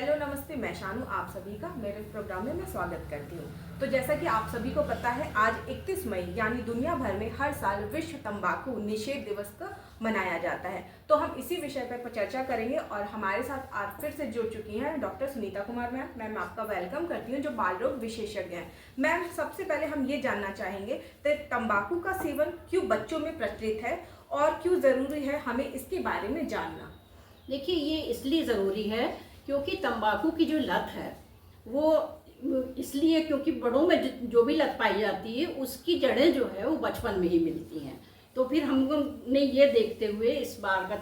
Hello नमस्ते, मैं शानू आप सभी का मेरे प्रोग्राम में मैं स्वागत करती हूँ। तो जैसा कि आप सभी को पता है, आज 31 मई यानी दुनिया भर में हर साल विश्व तंबाकू निषेध दिवस का मनाया जाता है। तो हम इसी विषय पर चर्चा करेंगे और हमारे साथ आज फिर से जुड़ चुकी हैं डॉक्टर सुनीता कुमार मैम आपका वेलकम करती हूँ, जो बाल रोग विशेषज्ञ हैं। मैम, सबसे पहले हम ये जानना चाहेंगे कि तंबाकू का सेवन क्यों बच्चों में प्रचलित है और क्यों ज़रूरी है हमें इसके बारे में जानना। देखिए, ये इसलिए ज़रूरी है क्योंकि तंबाकू की जो लत है वो इसलिए क्योंकि बड़ों में जो भी लत पाई जाती है उसकी जड़ें जो है वो बचपन में ही मिलती हैं। तो फिर हमने ये देखते हुए इस बार का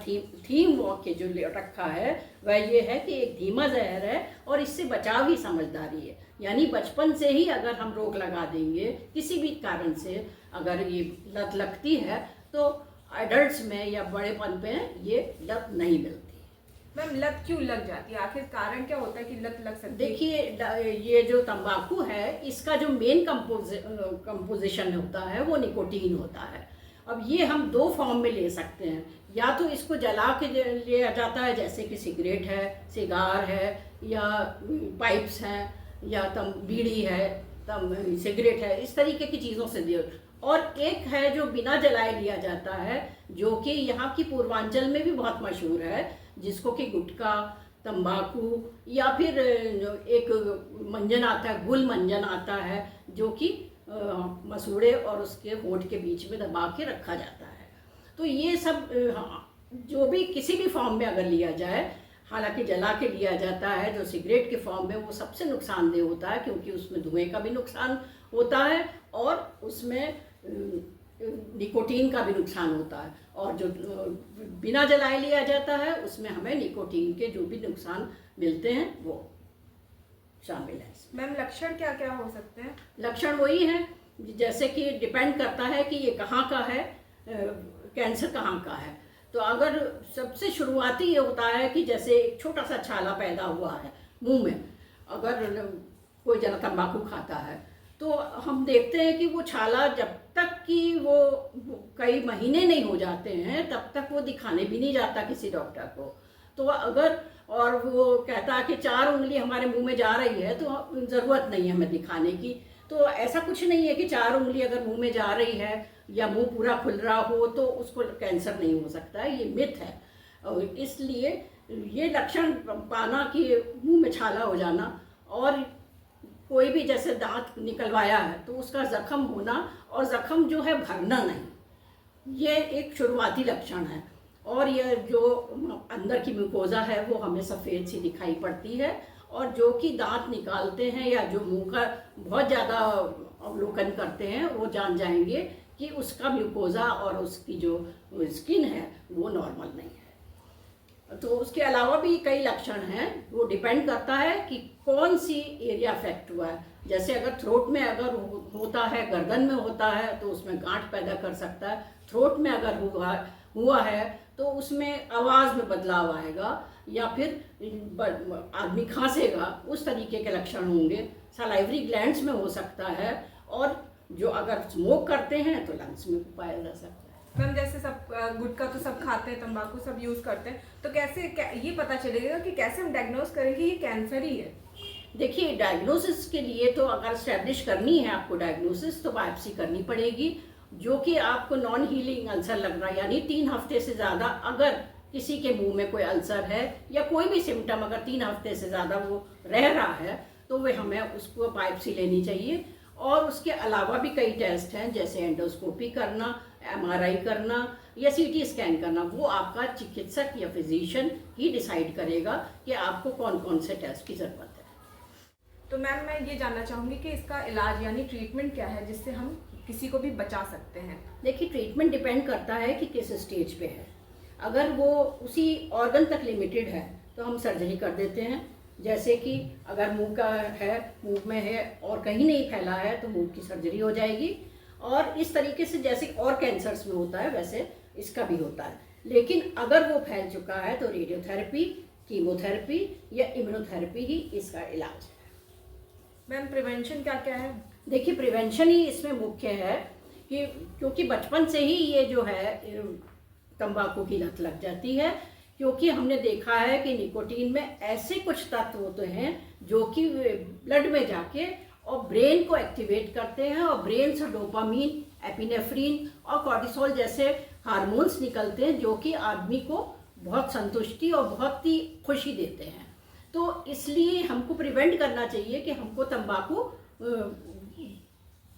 थीम वॉक के जो रखा है वह ये है कि एक धीमा जहर है और इससे बचाव ही समझदारी है। यानी बचपन से ही अगर हम रोक लगा देंगे, किसी भी कारण से अगर ये लत लगती है तो एडल्ट्स में या बड़ेपन पे ये लत नहीं मिलती। मैम, लत क्यों लग जाती है? आखिर कारण क्या होता है कि लत लग सकती है? देखिए, ये जो तंबाकू है इसका जो मेन कंपोजिशन होता है वो निकोटीन होता है। अब ये हम दो फॉर्म में ले सकते हैं, या तो इसको जला के लिया जाता है जैसे कि सिगरेट है, सिगार है, या पाइप्स हैं, या बीड़ी है, सिगरेट है, इस तरीके की चीज़ों से दिया। और एक है जो बिना जलाए लिया जाता है, जो कि यहाँ की पूर्वांचल में भी बहुत मशहूर है, जिसको कि गुटखा, तंबाकू, या फिर एक मंजन आता है, गुल मंजन आता है, जो कि मसूड़े और उसके होंठ के बीच में दबा के रखा जाता है। तो ये सब जो भी किसी भी फॉर्म में अगर लिया जाए, हालांकि जला के लिया जाता है, जो सिगरेट के फॉर्म में वो सबसे नुकसानदेह होता है क्योंकि उसमें धुएं का भी नुकसान होता है और उसमें निकोटीन का भी नुकसान होता है। और जो बिना जलाए लिया जाता है उसमें हमें निकोटीन के जो भी नुकसान मिलते हैं वो शामिल है। मैम, लक्षण क्या क्या हो सकते हैं? लक्षण वही है, जैसे कि डिपेंड करता है कि ये कहाँ का है, कैंसर कहाँ का है। तो अगर सबसे शुरुआती ये होता है कि जैसे एक छोटा सा छाला पैदा हुआ है मुंह में, अगर कोई जना तंबाकू खाता है तो हम देखते हैं कि वो छाला जब तक कि वो कई महीने नहीं हो जाते हैं तब तक वो दिखाने भी नहीं जाता किसी डॉक्टर को। तो अगर और वो कहता है कि 4 उंगली हमारे मुंह में जा रही है तो ज़रूरत नहीं है हमें दिखाने की। तो ऐसा कुछ नहीं है कि 4 उंगली अगर मुंह में जा रही है या मुंह पूरा खुल रहा हो तो उसको कैंसर नहीं हो सकता है, ये मिथ है। और इसलिए ये लक्षण पाना कि मुंह में छाला हो जाना और कोई भी जैसे दांत निकलवाया है तो उसका जख्म होना और जख्म जो है भरना नहीं, ये एक शुरुआती लक्षण है। और ये जो अंदर की म्यूकोजा है वो हमें सफ़ेद सी दिखाई पड़ती है, और जो कि दांत निकालते हैं या जो मुंह का बहुत ज़्यादा अवलोकन करते हैं वो जान जाएंगे कि उसका म्यूकोजा और उसकी जो स्किन है वो नॉर्मल नहीं है। तो उसके अलावा भी कई लक्षण हैं, वो डिपेंड करता है कि कौन सी एरिया अफेक्ट हुआ है। जैसे अगर थ्रोट में अगर होता है, गर्दन में होता है तो उसमें गांठ पैदा कर सकता है। थ्रोट में अगर हुआ है तो उसमें आवाज़ में बदलाव आएगा या फिर आदमी खांसेगा, उस तरीके के लक्षण होंगे। सलाइवरी ग्लैंड्स में हो सकता है, और जो अगर स्मोक करते हैं तो लंग्स में पाया जा सकता है। मैम, जैसे सब गुटखा तो सब खाते हैं, तंबाकू सब यूज करते हैं, तो कैसे ये पता चलेगा कि कैसे हम डायग्नोज करेंगे ये कैंसर ही है? देखिए, डायग्नोसिस के लिए तो अगर स्टैब्लिश करनी है आपको डायग्नोसिस तो बायोप्सी करनी पड़ेगी, जो कि आपको नॉन हीलिंग अल्सर लग रहा है, यानी 3 हफ्ते से ज़्यादा अगर किसी के मुंह में कोई अल्सर है या कोई भी सिम्टम अगर 3 हफ्ते से ज़्यादा वो रह रहा है तो वे हमें उसको बायोप्सी लेनी चाहिए। और उसके अलावा भी कई टेस्ट हैं, जैसे एंडोस्कोपी करना, MRI करना या CT स्कैन करना। वो आपका चिकित्सक या फिजिशियन ही डिसाइड करेगा कि आपको कौन कौन से टेस्ट की ज़रूरत है। तो मैम, मैं ये जानना चाहूँगी कि इसका इलाज यानी ट्रीटमेंट क्या है जिससे हम किसी को भी बचा सकते हैं? देखिए, ट्रीटमेंट डिपेंड करता है कि किस स्टेज पे है। अगर वो उसी ऑर्गन तक लिमिटेड है तो हम सर्जरी कर देते हैं। जैसे कि अगर मुंह का है, मुंह में है और कहीं नहीं फैला है तो मुंह की सर्जरी हो जाएगी। और इस तरीके से जैसे और कैंसर्स में होता है वैसे इसका भी होता है। लेकिन अगर वो फैल चुका है तो रेडियोथेरेपी, कीमोथेरेपी या इम्यूनोथेरेपी ही इसका इलाज है। मैम, प्रिवेंशन क्या क्या है? देखिए, प्रिवेंशन ही इसमें मुख्य है कि क्योंकि बचपन से ही ये जो है तंबाकू की लत लग जाती है, क्योंकि हमने देखा है कि निकोटीन में ऐसे कुछ तत्व होते हैं जो कि ब्लड में जाके और ब्रेन को एक्टिवेट करते हैं, और ब्रेन से डोपामीन, एपिनेफ्रीन और कॉर्टिसोल जैसे हार्मोन्स निकलते हैं जो कि आदमी को बहुत संतुष्टि और बहुत ही खुशी देते हैं। तो इसलिए हमको प्रिवेंट करना चाहिए कि हमको तंबाकू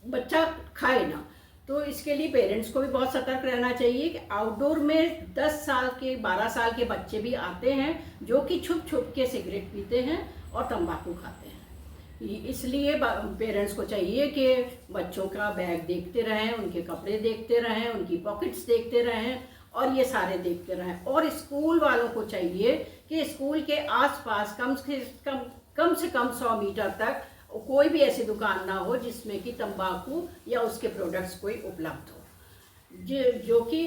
बच्चा खाए ना। तो इसके लिए पेरेंट्स को भी बहुत सतर्क रहना चाहिए कि आउटडोर में 10 साल के 12 साल के बच्चे भी आते हैं जो कि छुप छुप के सिगरेट पीते हैं और तंबाकू खाते हैं। इसलिए पेरेंट्स को चाहिए कि बच्चों का बैग देखते रहें, उनके कपड़े देखते रहें, उनकी पॉकेट्स देखते रहें और ये सारे देखते रहें। और स्कूल वालों को चाहिए कि स्कूल के आसपास कम से कम 100 मीटर तक कोई भी ऐसी दुकान ना हो जिसमें कि तंबाकू या उसके प्रोडक्ट्स कोई उपलब्ध हो। जो कि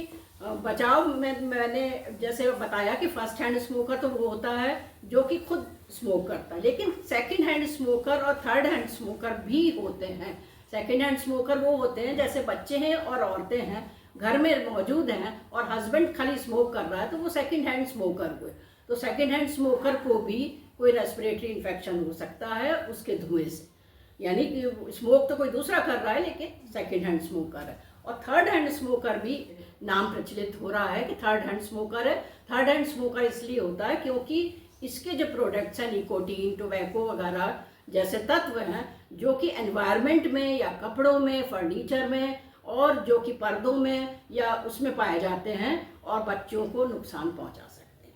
बचाव में मैंने जैसे बताया कि फर्स्ट हैंड स्मोकर तो वो होता है जो कि खुद स्मोक करता है, लेकिन सेकंड हैंड स्मोकर और थर्ड हैंड स्मोकर भी होते हैं। सेकंड हैंड स्मोकर वो होते हैं जैसे बच्चे हैं और औरतें हैं, घर में मौजूद हैं और हस्बैंड खाली स्मोक कर रहा है तो वो सेकंड हैंड स्मोकर हुए। तो सेकंड हैंड स्मोकर को भी कोई रेस्पिरेटरी इन्फेक्शन हो सकता है उसके धुएं से, यानी कि स्मोक तो कोई दूसरा कर रहा है लेकिन सेकंड हैंड स्मोकर है। और थर्ड हैंड स्मोकर भी नाम प्रचलित हो रहा है कि थर्ड हैंड स्मोकर है। थर्ड हैंड स्मोकर इसलिए होता है क्योंकि इसके जो प्रोडक्ट्स हैं निकोटीन, टोबैको वगैरह जैसे तत्व हैं जो कि एनवायरनमेंट में या कपड़ों में, फर्नीचर में और जो कि पर्दों में या उसमें पाए जाते हैं और बच्चों को नुकसान पहुंचा सकते हैं।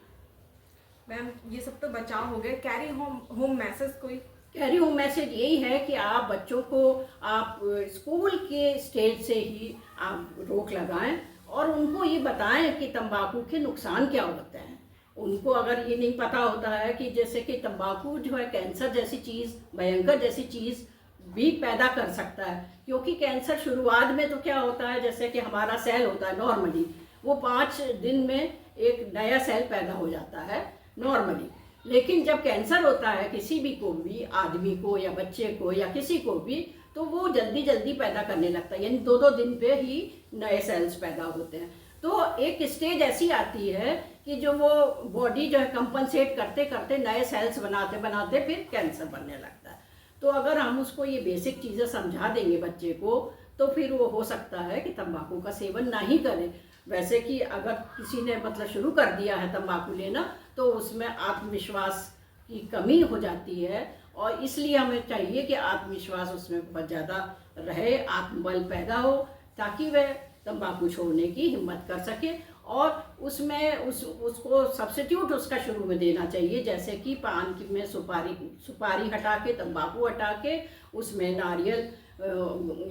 मैम ये सब तो बचाव हो गए, कैरी होम मैसेज कोई? कैरी होम मैसेज यही है कि आप बच्चों को आप स्कूल के स्टेज से ही आप रोक लगाएं और उनको ये बताएं कि तंबाकू के नुकसान क्या होते हैं। उनको अगर ये नहीं पता होता है कि जैसे कि तंबाकू जो है कैंसर जैसी चीज़, भयंकर जैसी चीज़ भी पैदा कर सकता है। क्योंकि कैंसर शुरुआत में तो क्या होता है, जैसे कि हमारा सेल होता है नॉर्मली, वो 5 दिन में एक नया सेल पैदा हो जाता है नॉर्मली। लेकिन जब कैंसर होता है किसी भी को भी, आदमी को या बच्चे को या किसी को भी, तो वो जल्दी जल्दी पैदा करने लगता है, यानी 2-2 दिन पे ही नए सेल्स पैदा होते हैं। तो एक स्टेज ऐसी आती है कि जो वो बॉडी जो है कंपनसेट करते करते नए सेल्स बनाते बनाते फिर कैंसर बनने लगता है। तो अगर हम उसको ये बेसिक चीज़ें समझा देंगे बच्चे को तो फिर वो हो सकता है कि तंबाकू का सेवन ना ही करे। वैसे कि अगर किसी ने मतलब शुरू कर दिया है तंबाकू लेना तो उसमें आत्मविश्वास की कमी हो जाती है और इसलिए हमें चाहिए कि आत्मविश्वास उसमें बहुत ज़्यादा रहे, आत्मबल पैदा हो ताकि वह तंबाकू छोड़ने की हिम्मत कर सके। और उसमें उसको सब्स्टिट्यूट उसका शुरू में देना चाहिए, जैसे कि पान की में सुपारी हटा के, तंबाकू हटा के उसमें नारियल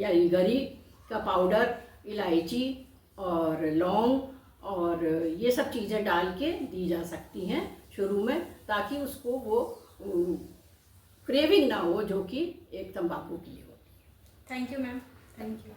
या गरी का पाउडर, इलायची और लौंग और ये सब चीज़ें डाल के दी जा सकती हैं शुरू में, ताकि उसको वो क्रेविंग ना हो जो कि एक तंबाकू की होती है। Thank you ma'am, thank you.